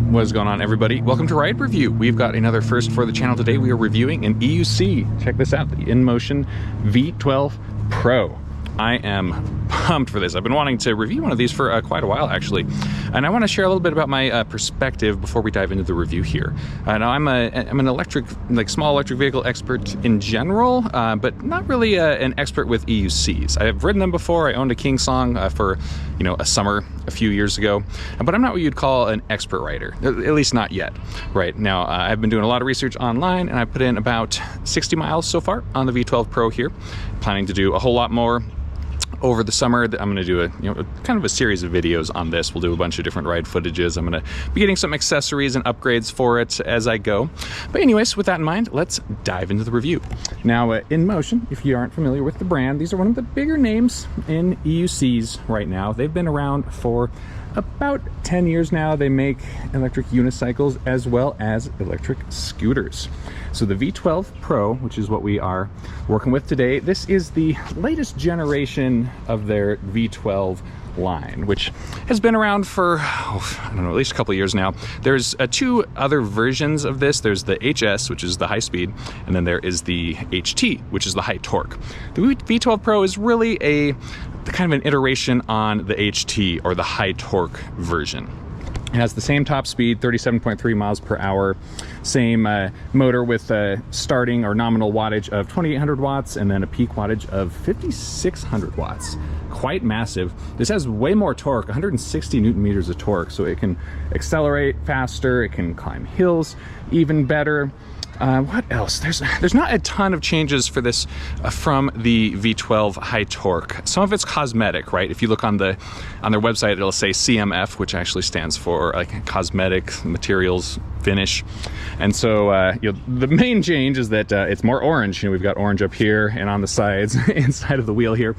What is going on, everybody? Welcome to Ride Review. We've got another first for the channel today. We are reviewing an EUC. Check this out, the INMOTION V12 Pro. I am pumped for this. I've been wanting to review one of these for quite a while, actually. And I want to share a little bit about my perspective before we dive into the review here. Now, I'm an electric, small electric vehicle expert in general, but not really an expert with EUCs. I've ridden them before. I owned a King Song for, a summer a few years ago, but I'm not what you'd call an expert rider, at least not yet. Right now, I've been doing a lot of research online, and I put in about 60 miles so far on the V12 Pro here. Planning to do a whole lot more over the summer. I'm going to do a kind of a series of videos on this. We'll do a bunch of different ride footages. I'm going to be getting some accessories and upgrades for it as I go. But anyways, with that in mind, let's dive into the review. Now, INMOTION, if you aren't familiar with the brand, these are one of the bigger names in EUCs right now. They've been around for about 10 years now. They make electric unicycles as well as electric scooters. So the V12 Pro, which is what we are working with today, this is the latest generation of their V12 line, which has been around for, I don't know, at least a couple of years now. There's two other versions of this. There's the HS, which is the high speed, and then there is the HT, which is the high torque. The V12 Pro is really a kind of an iteration on the HT, or the high torque version. It has the same top speed, 37.3 miles per hour, same motor with starting or nominal wattage of 2,800 watts and then a peak wattage of 5,600 watts. Quite massive. This has way more torque, 160 Newton meters of torque, so it can accelerate faster, it can climb hills even better. What else? There's not a ton of changes for this from the V12 high torque. Some of it's cosmetic, right? If you look on their website, it'll say CMF, which actually stands for cosmetic materials finish. And so the main change is that it's more orange. We've got orange up here and on the sides, inside of the wheel here.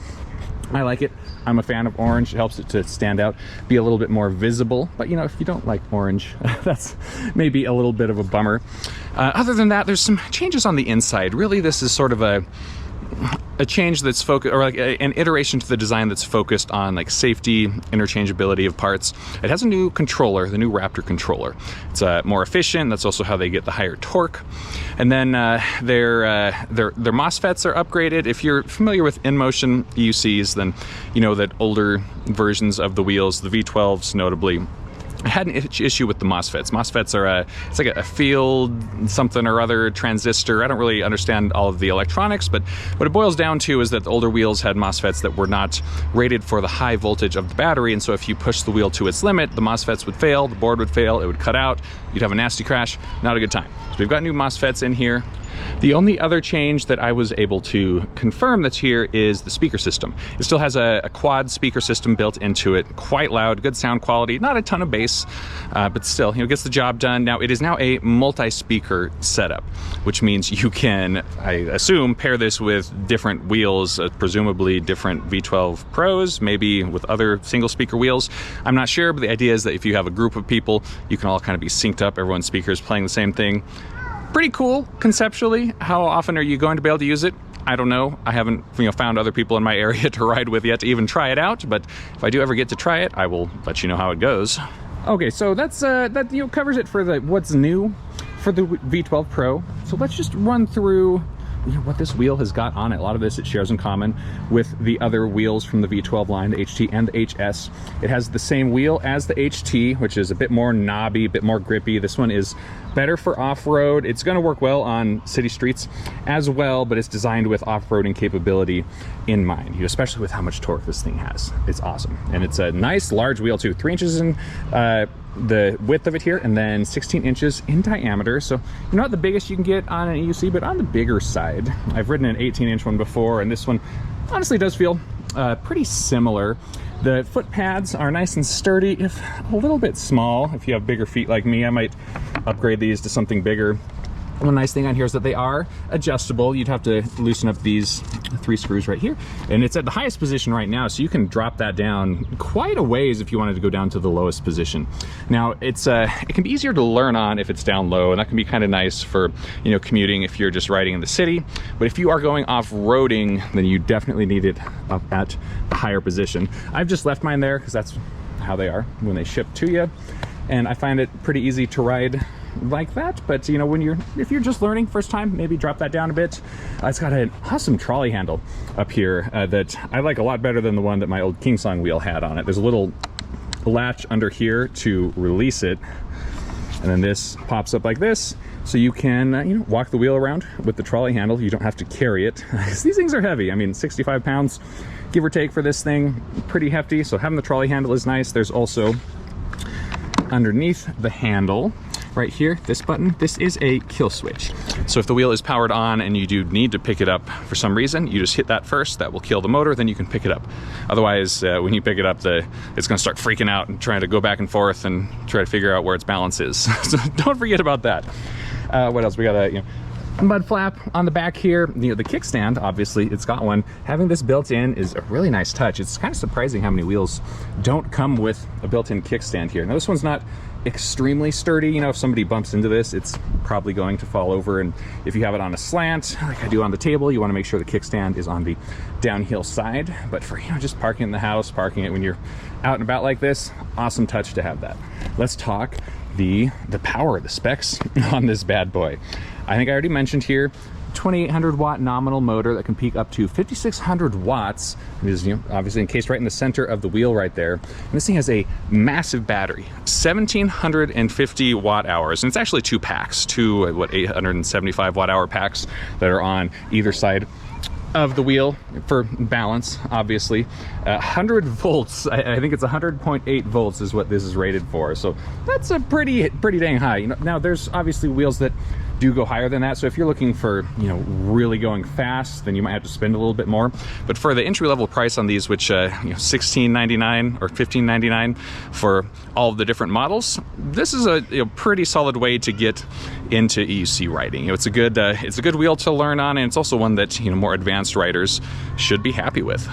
I like it. I'm a fan of orange. It helps it to stand out, be a little bit more visible. But if you don't like orange, that's maybe a little bit of a bummer. Other than that, there's some changes on the inside. Really, this is sort of a change that's focused, or an iteration to the design that's focused on safety, interchangeability of parts. It has a new controller, the new Raptor controller. It's more efficient. That's also how they get the higher torque. And then their MOSFETs are upgraded. If you're familiar with INMOTION EUCs, then you know that older versions of the wheels, the V12s notably, I had an issue with the MOSFETs. MOSFETs are it's like a field something or other transistor. I don't really understand all of the electronics, but what it boils down to is that the older wheels had MOSFETs that were not rated for the high voltage of the battery, and so if you push the wheel to its limit, the MOSFETs would fail, the board would fail, it would cut out, you'd have a nasty crash, not a good time. So we've got new MOSFETs in here. The only other change that I was able to confirm that's here is the speaker system. It still has a quad speaker system built into it, quite loud, good sound quality, not a ton of bass, but still, gets the job done. Now, it is now a multi-speaker setup, which means you can, I assume, pair this with different wheels, presumably different V12 Pros, maybe with other single speaker wheels. I'm not sure, but the idea is that if you have a group of people, you can all kind of be synced up, everyone's speakers playing the same thing. Pretty cool conceptually. How often are you going to be able to use it? I don't know. I haven't found other people in my area to ride with yet to even try it out, but if I do ever get to try it, I will let you know how it goes. Okay, so that's that covers it for what's new for the V12 Pro. So let's just run through what this wheel has got on it. A lot of this it shares in common with the other wheels from the V12 line, the HT and the HS. It has the same wheel as the HT, which is a bit more knobby, a bit more grippy. This one is better for off-road. It's going to work well on city streets as well, but it's designed with off-roading capability in mind, especially with how much torque this thing has. It's awesome. And it's a nice large wheel too, 3 inches in the width of it here, and then 16 inches in diameter. So not the biggest you can get on an EUC, but on the bigger side. I've ridden an 18-inch one before, and this one honestly does feel pretty similar. The foot pads are nice and sturdy, if a little bit small. If you have bigger feet like me, I might upgrade these to something bigger. One nice thing on here is that they are adjustable. You'd have to loosen up these 3 screws right here, and it's at the highest position right now, so you can drop that down quite a ways if you wanted to go down to the lowest position. Now, it can be easier to learn on if it's down low, and that can be kind of nice for commuting if you're just riding in the city. But if you are going off-roading, then you definitely need it up at a higher position. I've just left mine there because that's how they are when they ship to you. and I find it pretty easy to ride like that. But you know, if you're just learning first time, maybe drop that down a bit. It's got an awesome trolley handle up here that I like a lot better than the one that my old Kingsong wheel had on it. There's a little latch under here to release it, and then this pops up like this, so you can you know, walk the wheel around with the trolley handle. You don't have to carry it. These things are heavy. I mean, 65 pounds give or take for this thing, pretty hefty. So having the trolley handle is nice. There's also underneath the handle right here, this button, this is a kill switch. So if the wheel is powered on and you do need to pick it up for some reason, you just hit that first. That will kill the motor, then you can pick it up. Otherwise, when you pick it up, it's going to start freaking out and trying to go back and forth and try to figure out where its balance is. So don't forget about that. What else? We got a mud flap on the back here. You know, the kickstand, obviously, it's got one. Having this built in is a really nice touch. It's kind of surprising how many wheels don't come with a built-in kickstand here. Now, this one's not extremely sturdy. You know, if somebody bumps into this, it's probably going to fall over. And if you have it on a slant, like I do on the table, you want to make sure the kickstand is on the downhill side. But for, you know, just parking in the house, parking it when you're out and about like this, awesome touch to have that. Let's talk the power, the specs on this bad boy. I think I already mentioned here, 2800 watt nominal motor that can peak up to 5600 watts. It is, you know, obviously encased right in the center of the wheel right there. And this thing has a massive battery, 1750 watt hours. And it's actually two packs, two 875 watt hour packs that are on either side of the wheel for balance, obviously. 100 volts, I think it's 100.8 volts is what this is rated for. So that's a pretty dang high. You know, now there's obviously wheels that do go higher than that. So if you're looking for, you know, really going fast, then you might have to spend a little bit more. But for the entry-level price on these, which you know, $16.99 or $15.99 for all of the different models, this is a pretty solid way to get into EUC riding. You know, it's a good wheel to learn on, and it's also one that, you know, more advanced riders should be happy with.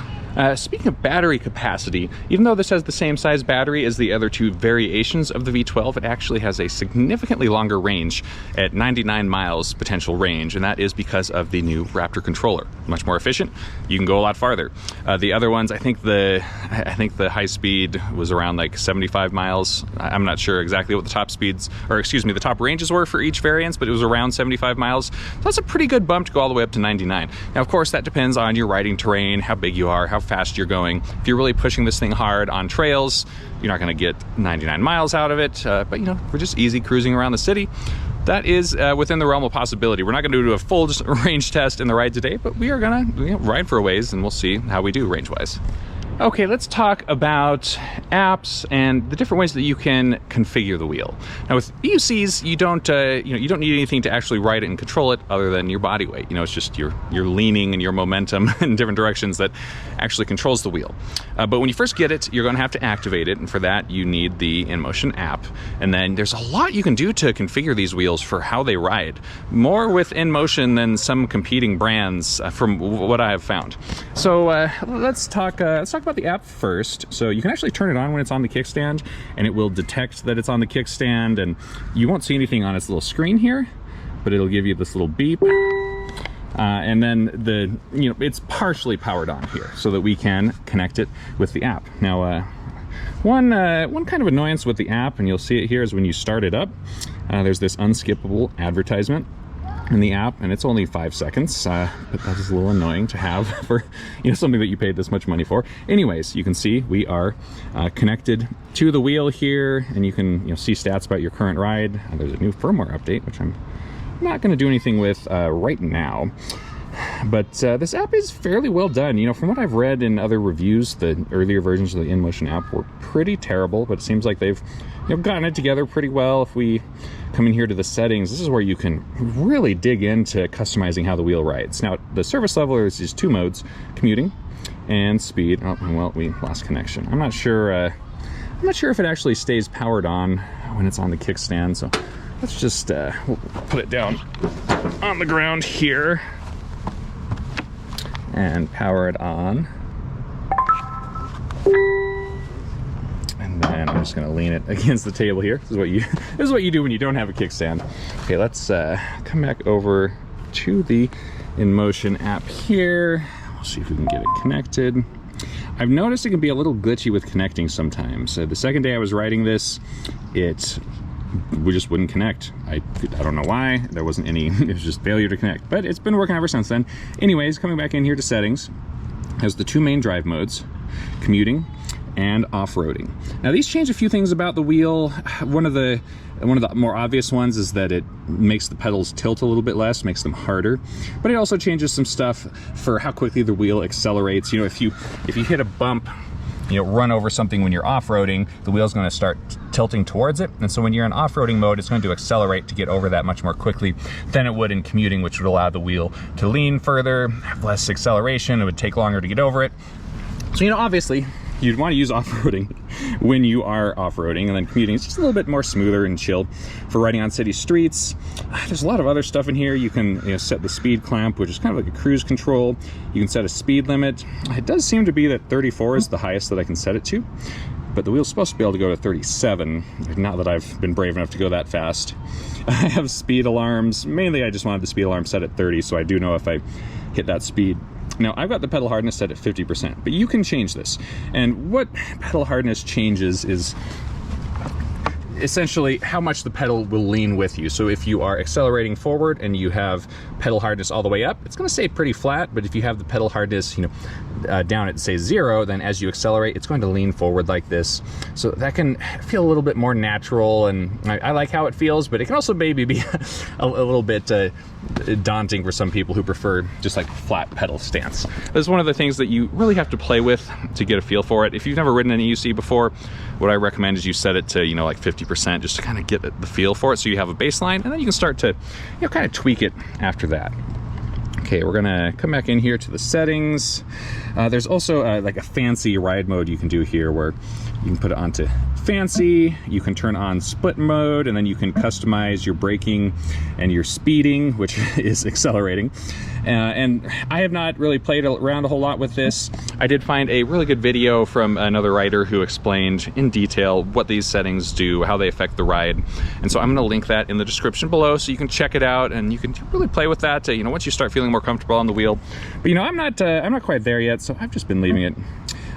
Speaking of battery capacity, even though this has the same size battery as the other two variations of the V12, it actually has a significantly longer range at 99 miles potential range, and that is because of the new Raptor controller. Much more efficient, you can go a lot farther. The other ones, I think the high speed was around like 75 miles. I'm not sure exactly what the top speeds, or excuse me, the top ranges were for each variant, but it was around 75 miles. So that's a pretty good bump to go all the way up to 99. Now, of course, that depends on your riding terrain, how big you are, how fast you're going. If you're really pushing this thing hard on trails, you're not going to get 99 miles out of it. But, you know, we're just easy cruising around the city. That is within the realm of possibility. We're not going to do a full range test in the ride today, but we are going to, you know, ride for a ways, and we'll see how we do range-wise. Okay, let's talk about apps and the different ways that you can configure the wheel. Now, with EUCs, you don't need anything to actually ride it and control it other than your body weight. You know, it's just your leaning and your momentum in different directions that actually controls the wheel. But when you first get it, you're going to have to activate it, and for that, you need the INMOTION app. And then there's a lot you can do to configure these wheels for how they ride. More with INMOTION than some competing brands, from what I have found. So let's talk about the app first. So you can actually turn it on when it's on the kickstand, and it will detect that it's on the kickstand, and you won't see anything on its little screen here, but it'll give you this little beep. And then it's partially powered on here so that we can connect it with the app. Now, one kind of annoyance with the app, and you'll see it here, is when you start it up, there's this unskippable advertisement in the app, and it's only 5 seconds, but that is a little annoying to have for, you know, something that you paid this much money for. Anyways, you can see we are connected to the wheel here, and you can, you know, see stats about your current ride. There's a new firmware update, which I'm not going to do anything with right now. But this app is fairly well done. You know, from what I've read in other reviews, the earlier versions of the INMOTION app were pretty terrible, but it seems like they've, you know, gotten it together pretty well. If we come in here to the settings, this is where you can really dig into customizing how the wheel rides. Now, the service level is these two modes, commuting and speed. Oh, well, we lost connection. I'm not sure if it actually stays powered on when it's on the kickstand, so let's just we'll put it down on the ground here and power it on. And then I'm just gonna lean it against the table here. This is what you do when you don't have a kickstand. Okay, let's come back over to the INMOTION app here. We'll see if we can get it connected. I've noticed it can be a little glitchy with connecting sometimes. The second day I was riding this, we just wouldn't connect. I don't know why. There wasn't any, it was just failure to connect. But it's been working ever since then. Anyways, coming back in here to settings, has the two main drive modes, commuting and off-roading. Now these change a few things about the wheel. One of the more obvious ones is that it makes the pedals tilt a little bit less, makes them harder. But it also changes some stuff for how quickly the wheel accelerates. You know, if you hit a bump, you know, run over something when you're off-roading, the wheel's going to start tilting towards it. And so when you're in off-roading mode, it's going to accelerate to get over that much more quickly than it would in commuting, which would allow the wheel to lean further, have less acceleration, it would take longer to get over it. So, you know, obviously, you'd want to use off-roading when you are off-roading, and then commuting is just a little bit more smoother and chilled for riding on city streets. There's a lot of other stuff in here. You can set the speed clamp, which is kind of like a cruise control. You can set a speed limit. It does seem to be that 34 is the highest that I can set it to, but the wheel's supposed to be able to go to 37. Not that I've been brave enough to go that fast. I have speed alarms. Mainly I just wanted the speed alarm set at 30, so I do know if I hit that speed. Now, I've got the pedal hardness set at 50%, but you can change this. And what pedal hardness changes is essentially how much the pedal will lean with you. So if you are accelerating forward and you have pedal hardness all the way up, it's going to stay pretty flat. But if you have the pedal hardness, you know, down at say 0, then as you accelerate, it's going to lean forward like this. So that can feel a little bit more natural, and I like how it feels, but it can also maybe be a little bit daunting for some people who prefer just like flat pedal stance. This is one of the things that you really have to play with to get a feel for it. If you've never ridden an EUC before, what I recommend is you set it to, you know, like 50% just to kind of get the feel for it, so you have a baseline, and then you can start to, you know, kind of tweak it after that. Okay, we're gonna come back in here to the settings. There's also like a fancy ride mode you can do here, where you can put it onto fancy, you can turn on split mode, and then you can customize your braking and your speeding, which is accelerating. And I have not really played around a whole lot with this. I did find a really good video from another rider who explained in detail what these settings do, how they affect the ride. And so I'm gonna link that in the description below so you can check it out and you can really play with that, you know, once you start feeling more comfortable on the wheel. But you know, I'm not quite there yet, so I've just been leaving it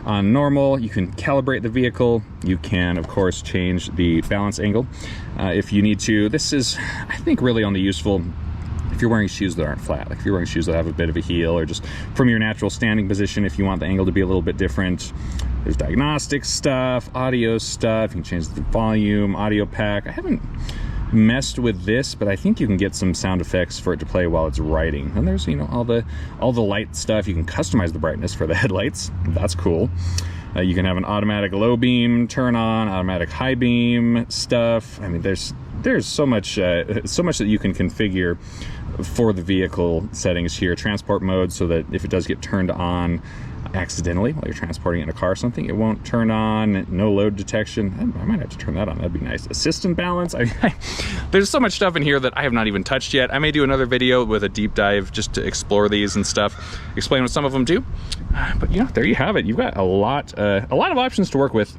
on normal. You can calibrate the vehicle. You can, of course, change the balance angle if you need to. This is, I think, really only useful if you're wearing shoes that aren't flat. Like if you're wearing shoes that have a bit of a heel, or just from your natural standing position, if you want the angle to be a little bit different. There's diagnostic stuff, audio stuff. You can change the volume, audio pack. I haven't messed with this, but I think you can get some sound effects for it to play while it's riding. And there's, you know, all the light stuff. You can customize the brightness for the headlights. That's cool. You can have an automatic low beam turn on, automatic high beam stuff. I mean, there's so much that you can configure for the vehicle settings here. Transport mode, so that if it does get turned on accidentally while you're transporting it in a car or something, it won't turn on. No load detection. I might have to turn that on. That'd be nice. Assist and balance. There's so much stuff in here that I have not even touched yet. I may do another video with a deep dive just to explore these and stuff, explain what some of them do. But you know, there you have it. You've got a lot of options to work with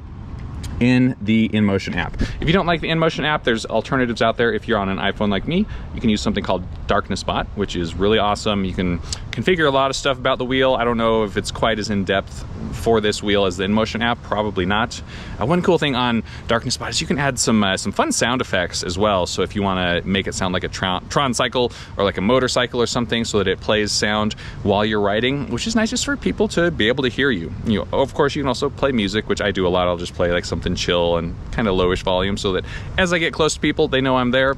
in the INMOTION app. If you don't like the INMOTION app, there's alternatives out there. If you're on an iPhone like me, you can use something called Darkness Bot, which is really awesome. You can configure a lot of stuff about the wheel. I don't know if it's quite as in-depth for this wheel as the INMOTION app, probably not. One cool thing on Darkness Bot is you can add some fun sound effects as well. So if you want to make it sound like a Tron cycle or like a motorcycle or something, so that it plays sound while you're riding, which is nice just for people to be able to hear you. You know, of course, you can also play music, which I do a lot. I'll just play like something chill and kind of lowish volume, so that as I get close to people, they know I'm there.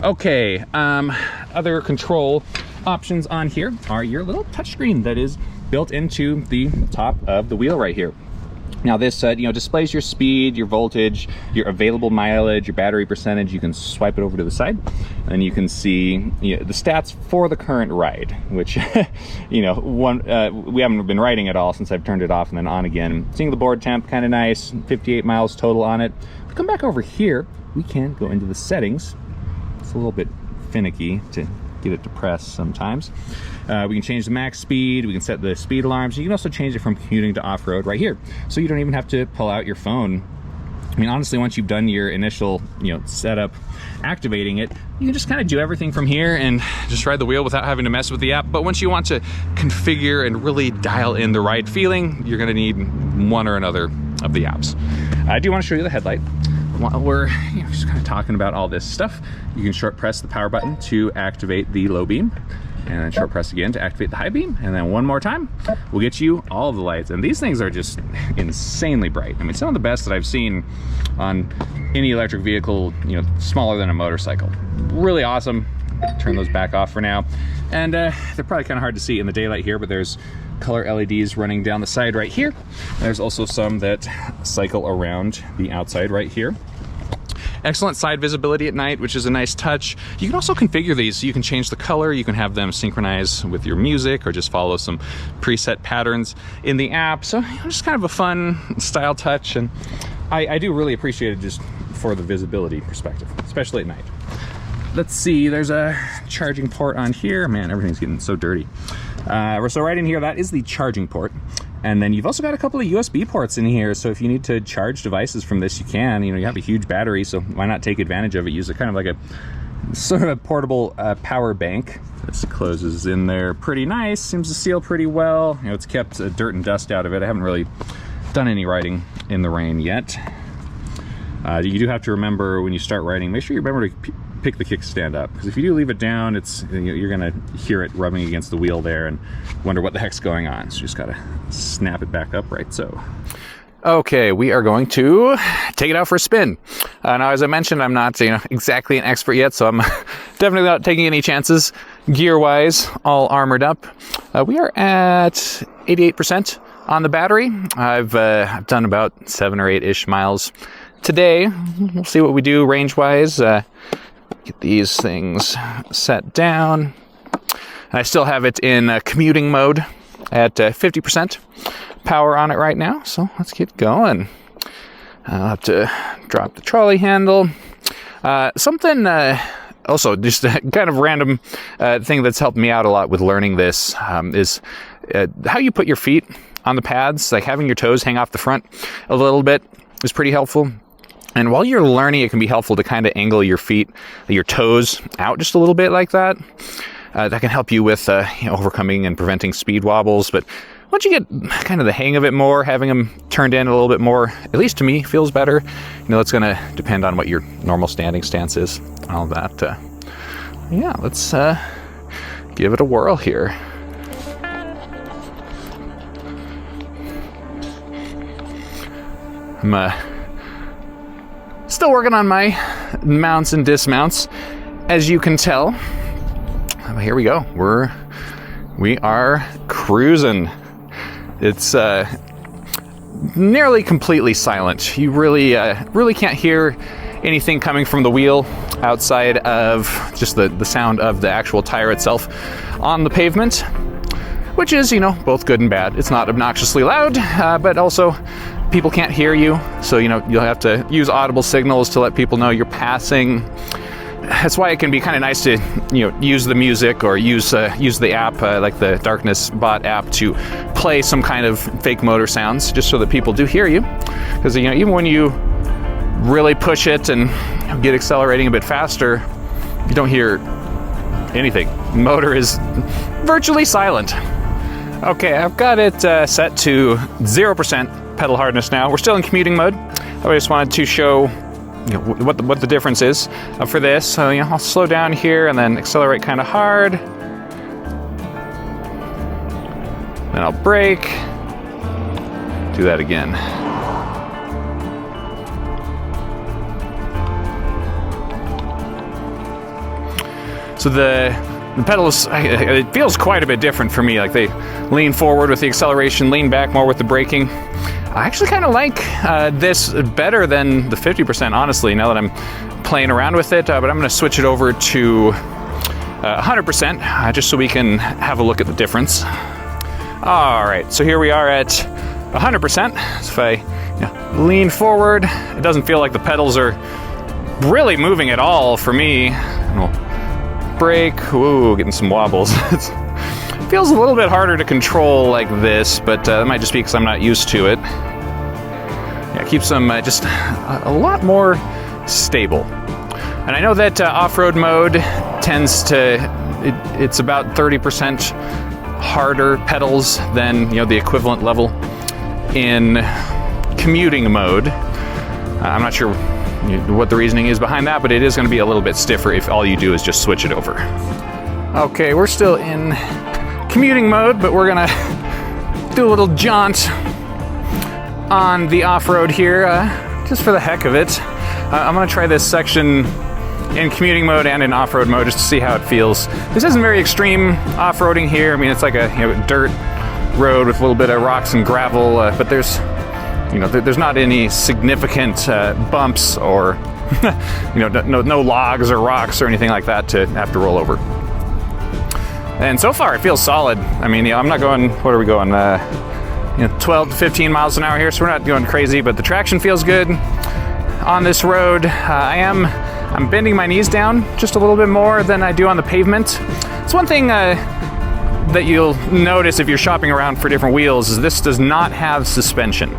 Okay, other control options on here are your little touchscreen that is built into the top of the wheel right here. Now this you know, displays your speed, your voltage, your available mileage, your battery percentage. You can swipe it over to the side and you can see, you know, the stats for the current ride, which you know, we haven't been riding at all since I've turned it off and then on again. Seeing the board temp, kind of nice, 58 miles total on it. If we come back over here, we can go into the settings. It's a little bit finicky to get it to press sometimes. We can change the max speed, we can set the speed alarms. You can also change it from commuting to off-road right here. So you don't even have to pull out your phone I mean, honestly, once you've done your initial, setup, activating it, you can just kind of do everything from here and just ride the wheel without having to mess with the app. But once you want to configure and really dial in the ride feeling, you're gonna need one or another of the apps. I do want to show you the headlight. While we're just kind of talking about all this stuff, you can short press the power button to activate the low beam, and then short press again to activate the high beam, and then one more time will get you all of the lights. And these things are just insanely bright. I mean, some of the best that I've seen on any electric vehicle, smaller than a motorcycle. Really awesome. Turn those back off for now. And they're probably kind of hard to see in the daylight here, but there's color LEDs running down the side right here. There's also some that cycle around the outside right here. Excellent side visibility at night, which is a nice touch. You can also configure these so you can change the color. You can have them synchronize with your music or just follow some preset patterns in the app. So just kind of a fun style touch, and I do really appreciate it just for the visibility perspective, especially at night. Let's see, there's a charging port on here. Man, everything's getting so dirty. So right in here, that is the charging port. And then you've also got a couple of USB ports in here. So if you need to charge devices from this, you can. You have a huge battery, so why not take advantage of it? Use it kind of like a sort of a portable power bank. This closes in there pretty nice. Seems to seal pretty well. It's kept dirt and dust out of it. I haven't really done any riding in the rain yet. You do have to remember when you start riding, make sure you remember to pick the kickstand up, because if you do leave it down, you're gonna hear it rubbing against the wheel there and wonder what the heck's going on. So you just gotta snap it back up right so. Okay, we are going to take it out for a spin. Now, as I mentioned, I'm not exactly an expert yet, so I'm definitely not taking any chances. Gear-wise, all armored up. We are at 88% on the battery. I've done about 7 or 8-ish miles today. We'll see what we do range-wise. Get these things set down. I still have it in commuting mode at 50% power on it right now, so let's keep going. I'll have to drop the trolley handle. Something also just a kind of random thing that's helped me out a lot with learning this is how you put your feet on the pads. Like having your toes hang off the front a little bit is pretty helpful. And while you're learning, it can be helpful to kind of angle your feet, your toes out just a little bit like that. That can help you with overcoming and preventing speed wobbles. But once you get kind of the hang of it more, having them turned in a little bit more, at least to me, feels better. It's going to depend on what your normal standing stance is, all that. Yeah, let's give it a whirl here. I'm still working on my mounts and dismounts, as you can tell. Here we go. We are cruising. It's nearly completely silent. You really can't hear anything coming from the wheel outside of just the sound of the actual tire itself on the pavement, which is, both good and bad. It's not obnoxiously loud, but also people can't hear you, so you'll have to use audible signals to let people know you're passing. That's why it can be kind of nice to use the music or use the app like the Darkness bot app to play some kind of fake motor sounds, just so that people do hear you. Because even when you really push it and get accelerating a bit faster, you don't hear anything. The motor is virtually silent. Okay, I've got it set to 0% pedal hardness now. We're still in commuting mode. I just wanted to show what the difference is for this. So I'll slow down here and then accelerate kind of hard. Then I'll brake. Do that again. So the pedals, it feels quite a bit different for me. Like they lean forward with the acceleration, lean back more with the braking. I actually kind of like this better than the 50%, honestly, now that I'm playing around with it. But I'm going to switch it over to 100%, just so we can have a look at the difference. All right, so here we are at 100%. So if I lean forward, it doesn't feel like the pedals are really moving at all for me. And we'll brake. Ooh, getting some wobbles. It feels a little bit harder to control like this, but that might just be because I'm not used to it. keeps them just a lot more stable. And I know that off-road mode tends to, it's about 30% harder pedals than, you know, the equivalent level in commuting mode. I'm not sure what the reasoning is behind that, but it is going to be a little bit stiffer if all you do is just switch it over. Okay, we're still in commuting mode, but we're gonna do a little jaunt on the off-road here, just for the heck of it. I'm gonna try this section in commuting mode and in off-road mode just to see how it feels. This isn't very extreme off-roading here. I mean, it's like a, you know, dirt road with a little bit of rocks and gravel, but there's, you know, there's not any significant bumps or you know, no logs or rocks or anything like that to have to roll over. And so far, it feels solid. I mean, you know, I'm not going, what are we going, you know, 12 to 15 miles an hour here, so we're not going crazy, but the traction feels good on this road. I'm bending my knees down just a little bit more than I do on the pavement. It's one thing that you'll notice if you're shopping around for different wheels is this does not have suspension.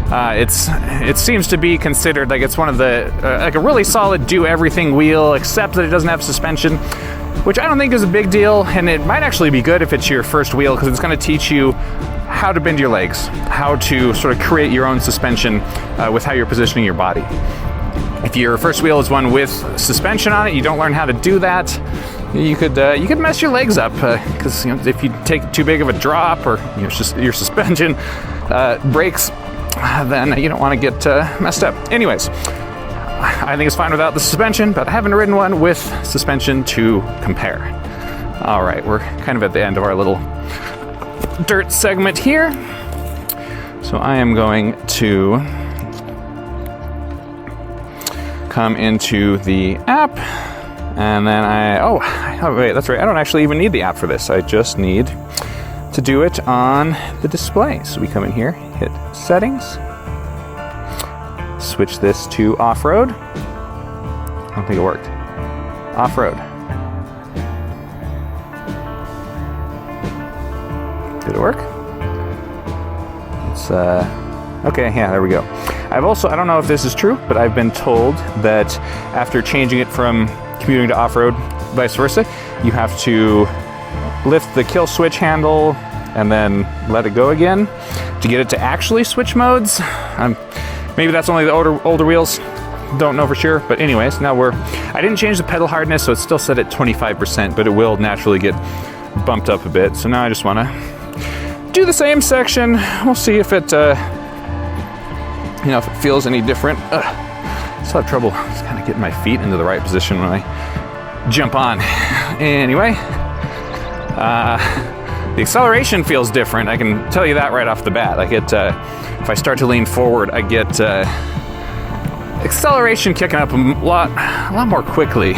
It seems to be considered like it's one of the, like a really solid do-everything wheel, except that it doesn't have suspension, which I don't think is a big deal, and it might actually be good if it's your first wheel, because it's going to teach you how to bend your legs, how to sort of create your own suspension with how you're positioning your body. If your first wheel is one with suspension on it, you don't learn how to do that, you could mess your legs up, because you know, if you take too big of a drop, or you know, just your suspension breaks, then you don't want to get messed up. Anyways, I think it's fine without the suspension, but I haven't ridden one with suspension to compare. All right, we're kind of at the end of our little dirt segment here. So I am going to come into the app, and then oh wait, that's right. I don't actually even need the app for this. I just need to do it on the display. So we come in here, hit settings, switch this to off-road. I don't think it worked. Off-road. Did it work? It's okay, yeah, there we go. I don't know if this is true, but I've been told that after changing it from commuting to off-road, vice versa, you have to lift the kill switch handle and then let it go again to get it to actually switch modes. Maybe that's only the older wheels. Don't know for sure, but anyways, now I didn't change the pedal hardness, so it's still set at 25%, but it will naturally get bumped up a bit. So now I just want to do the same section. We'll see if it, if it feels any different. I still have trouble just kind of getting my feet into the right position when I jump on. Anyway, the acceleration feels different. I can tell you that right off the bat. I get, if I start to lean forward, I get acceleration kicking up a lot more quickly.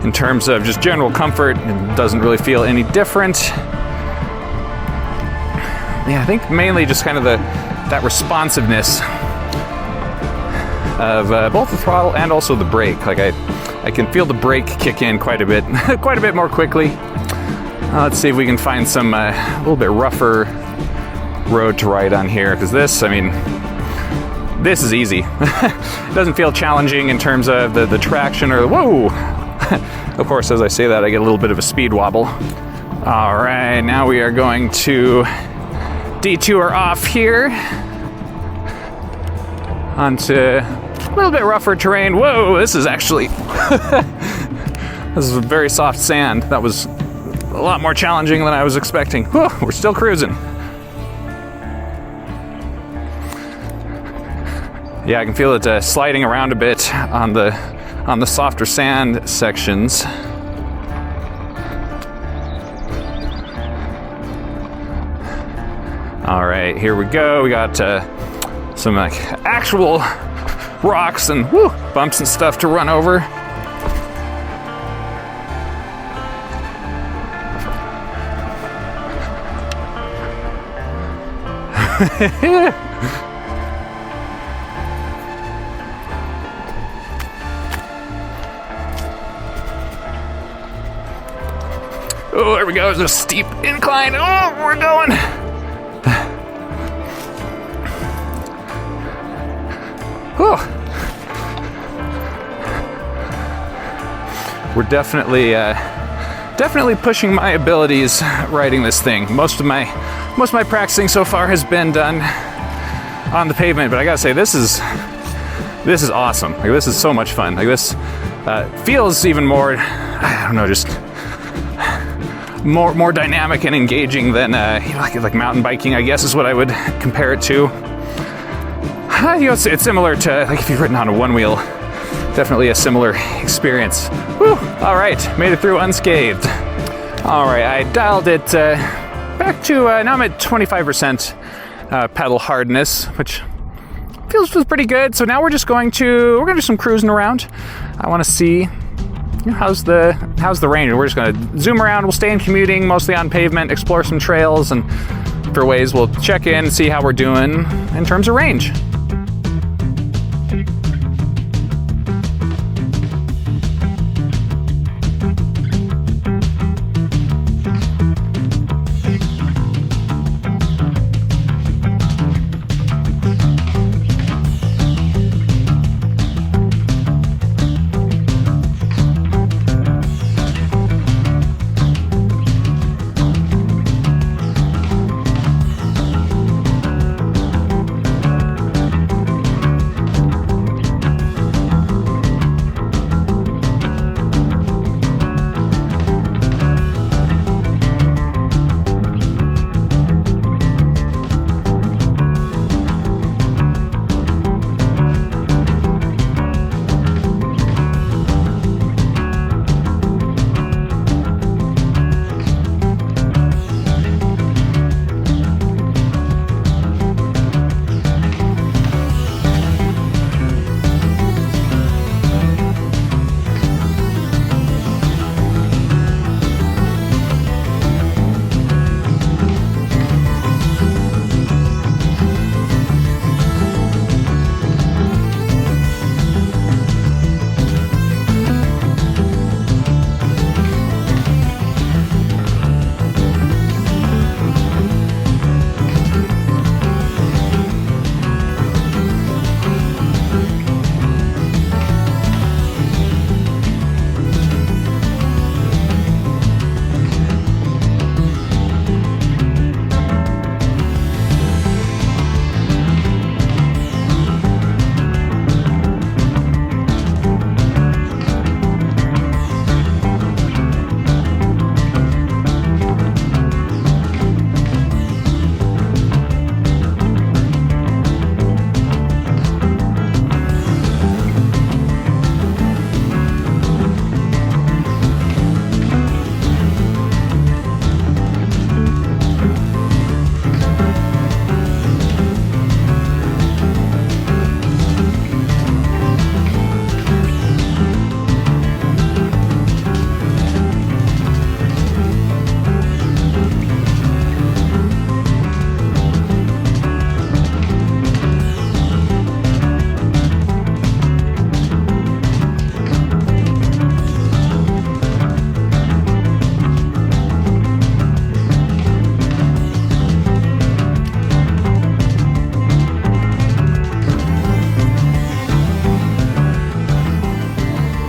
In terms of just general comfort, it doesn't really feel any different. Yeah, I think mainly just kind of that responsiveness of both the throttle and also the brake. Like I can feel the brake kick in quite a bit more quickly. Let's see if we can find some a little bit rougher road to ride on here, because this is easy. It doesn't feel challenging in terms of the traction or the whoa. Of course, as I say that, I get a little bit of a speed wobble. All right, now we are going to detour off here onto a little bit rougher terrain. Whoa, this is actually this is very soft sand. That was a lot more challenging than I was expecting. Whew, we're still cruising. Yeah, I can feel it sliding around a bit on the softer sand sections. All right, here we go. We got some like actual rocks and bumps and stuff to run over. Oh, there we go. There's a steep incline. Oh, we're going. we're definitely pushing my abilities riding this thing. Most of my practicing so far has been done on the pavement, but I gotta say, this is awesome. Like, this is so much fun. Like, this feels even more, I don't know, just more dynamic and engaging than you know, like mountain biking, I guess is what I would compare it to. You know, it's similar to like if you've ridden on a one wheel. Definitely a similar experience. Whew, all right, made it through unscathed. All right, I dialed it back to, now I'm at 25% pedal hardness, which feels pretty good. So now we're gonna do some cruising around. I wanna see, you know, how's the range. We're just gonna zoom around. We'll stay in commuting, mostly on pavement, explore some trails, and for ways we'll check in, see how we're doing in terms of range.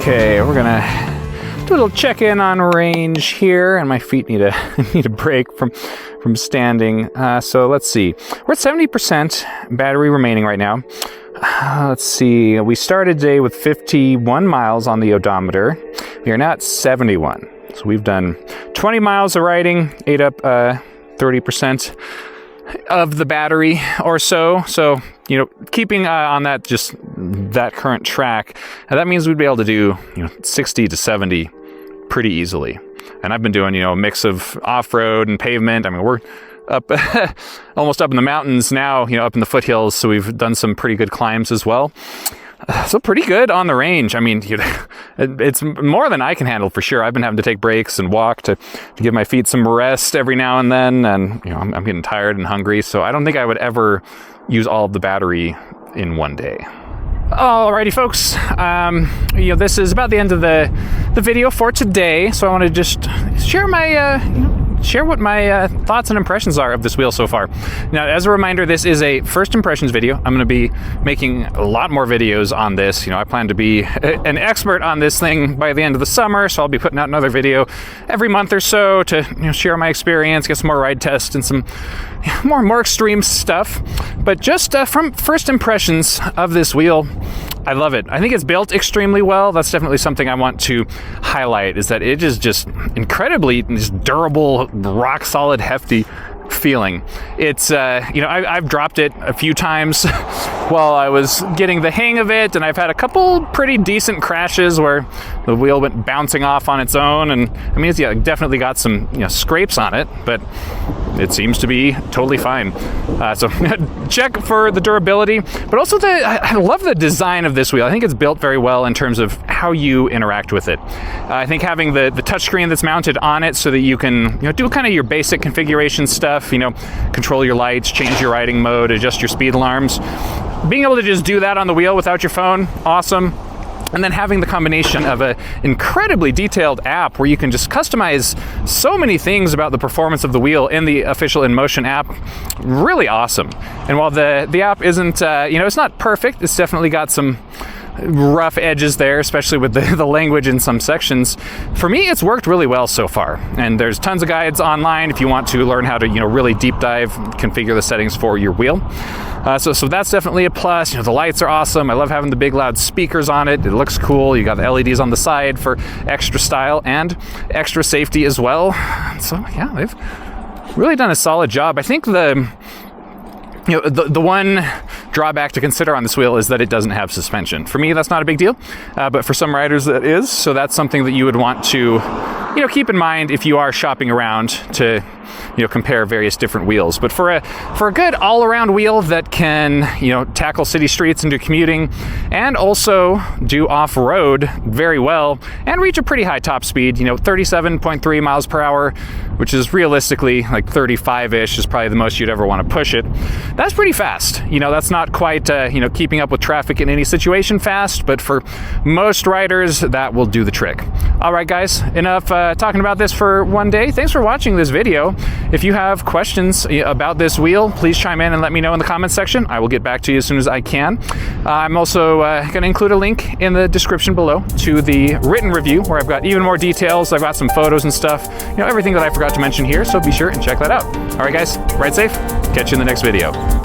Okay, we're gonna do a little check-in on range here, and my feet need a break from standing. So let's see, we're at 70% battery remaining right now. Let's see, we started today with 51 miles on the odometer. We are now at 71. So we've done 20 miles of riding, ate up 30% of the battery or so. So, you know, keeping on that, just that current track, that means we'd be able to do, you know, 60 to 70 pretty easily. And I've been doing, you know, a mix of off-road and pavement. I mean, we're up almost up in the mountains now, you know, up in the foothills. So we've done some pretty good climbs as well. So pretty good on the range. I mean, you know, it's more than I can handle for sure. I've been having to take breaks and walk to give my feet some rest every now and then. And, you know, I'm getting tired and hungry. So I don't think I would ever use all of the battery in one day. Alrighty, folks. You know, this is about the end of the video for today. So I want to just share my, share what my thoughts and impressions are of this wheel so far. Now, as a reminder, this is a first impressions video. I'm going to be making a lot more videos on this. I plan to be an expert on this thing by the end of the summer, so I'll be putting out another video every month or so to share my experience, get some more ride tests and some more extreme stuff. But just from first impressions of this wheel, I love it. I think it's built extremely well. That's definitely something I want to highlight, is that it is just incredibly durable, rock solid, hefty feeling. It's I've dropped it a few times while I was getting the hang of it, and I've had a couple pretty decent crashes where the wheel went bouncing off on its own, and I mean, it's definitely got some scrapes on it, but it seems to be totally fine. So check for the durability, but also I love the design of this wheel. I think it's built very well in terms of how you interact with it. I think having the touchscreen that's mounted on it so that you can do kind of your basic configuration stuff, control your lights, change your riding mode, adjust your speed alarms. Being able to just do that on the wheel without your phone, awesome. And then having the combination of an incredibly detailed app where you can just customize so many things about the performance of the wheel in the official INMOTION app, really awesome. And while the app isn't, it's not perfect, it's definitely got some rough edges there, especially with the language in some sections. For me, it's worked really well so far. And there's tons of guides online if you want to learn how to, really deep dive, configure the settings for your wheel. So that's definitely a plus. The lights are awesome. I love having the big loud speakers on it. It looks cool. You got the LEDs on the side for extra style and extra safety as well. So yeah, they've really done a solid job. I think the one drawback to consider on this wheel is that it doesn't have suspension. For me, that's not a big deal, but for some riders that is, so that's something that you would want to keep in mind if you are shopping around to compare various different wheels. But for a good all-around wheel that can tackle city streets and do commuting, and also do off-road very well and reach a pretty high top speed, 37.3 miles per hour, which is realistically like 35-ish is probably the most you'd ever want to push it. That's pretty fast. That's not quite keeping up with traffic in any situation fast, but for most riders that will do the trick. All right, guys, enough talking about this for one day. Thanks for watching this video. If you have questions about this wheel, please chime in and let me know in the comments section. I will get back to you as soon as I can. I'm also going to include a link in the description below to the written review where I've got even more details. I've got some photos and stuff, everything that I forgot to mention here, so be sure and check that out. All right, guys, ride safe. Catch you in the next video.